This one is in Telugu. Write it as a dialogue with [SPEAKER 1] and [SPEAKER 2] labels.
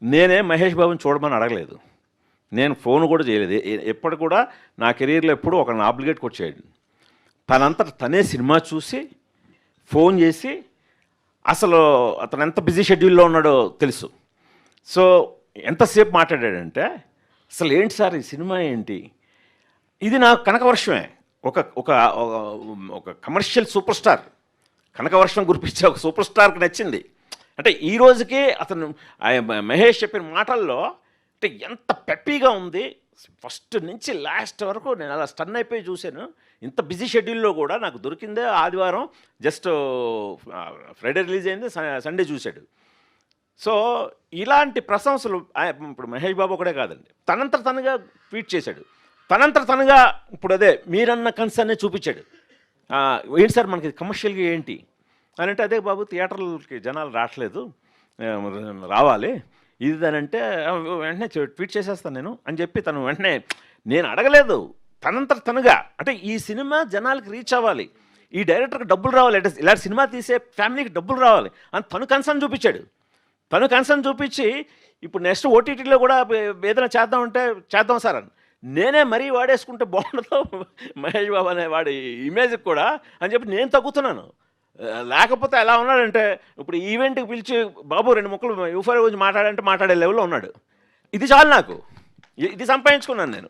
[SPEAKER 1] నేనే మహేష్ బాబుని చూడమని అడగలేదు, నేను ఫోన్ కూడా చేయలేదు. ఎప్పుడు కూడా నా కెరీర్లో ఎప్పుడు ఒకరిని ఆబ్లిగేట్ కూడా చేయడు. తనంతట తనే సినిమా చూసి ఫోన్ చేసి అసలు అతను ఎంత బిజీ షెడ్యూల్లో ఉన్నాడో తెలుసు. సో ఎంతసేపు మాట్లాడాడంటే, అసలు ఏంటి సార్ ఈ సినిమా ఏంటి, ఇది నాకు కనకవర్షమే. ఒక ఒక ఒక కమర్షియల్ సూపర్ స్టార్, కనకవర్షం కురిపించే ఒక సూపర్ స్టార్కి నచ్చింది. అంటే ఈ రోజుకి అతను మహేష్ చెప్పిన మాటల్లో అంటే ఎంత పెప్పీగా ఉంది. ఫస్ట్ నుంచి లాస్ట్ వరకు నేను అలా స్టన్ అయిపోయి చూశాను. ఇంత బిజీ షెడ్యూల్లో కూడా నాకు దొరికిందే ఆదివారం, జస్ట్ ఫ్రైడే రిలీజ్ అయింది, సండే చూశాడు. సో ఇలాంటి ప్రశంసలు ఇప్పుడు మహేష్ బాబు ఒకటే కాదండి, తనంతట తనుగా ట్వీట్ చేశాడు, తనంతట తనుగా ఇప్పుడు అదే మీరన్న కన్సర్నే చూపించాడు. ఏంటి సార్ మనకి కమర్షియల్గా ఏంటి అని అంటే, అదే బాబు థియేటర్లకి జనాలు రావట్లేదు, రావాలి ఇది అని అంటే, వెంటనే ట్వీట్ చేసేస్తాను నేను అని చెప్పి తను వెంటనే, నేను అడగలేదు, తనంతట తనుగా. అంటే ఈ సినిమా జనాలకి రీచ్ అవ్వాలి, ఈ డైరెక్టర్కి డబ్బులు రావాలి, అంటే ఇలాంటి సినిమా తీసే ఫ్యామిలీకి డబ్బులు రావాలి అని తను కన్సర్న్ చూపించాడు. తను కన్సర్న్ చూపించి ఇప్పుడు నెక్స్ట్ ఓటీటీలో కూడా ఏదైనా చేద్దామంటే చేద్దాం సార్ అని, నేనే మరీ వాడేసుకుంటే బాగుండదు మహేష్ బాబు అనే వాడి ఇమేజ్కి కూడా అని చెప్పి నేను తగ్గుతున్నాను. లేకపోతే ఎలా ఉన్నాడంటే, ఇప్పుడు ఈవెంట్కి పిలిచి బాబు 2 ముక్కలు యూఫర్ గురించి మాట్లాడంటే మాట్లాడే లెవెల్లో ఉన్నాడు. ఇది చాలు నాకు, ఇది సంపాదించుకున్నాను నేను.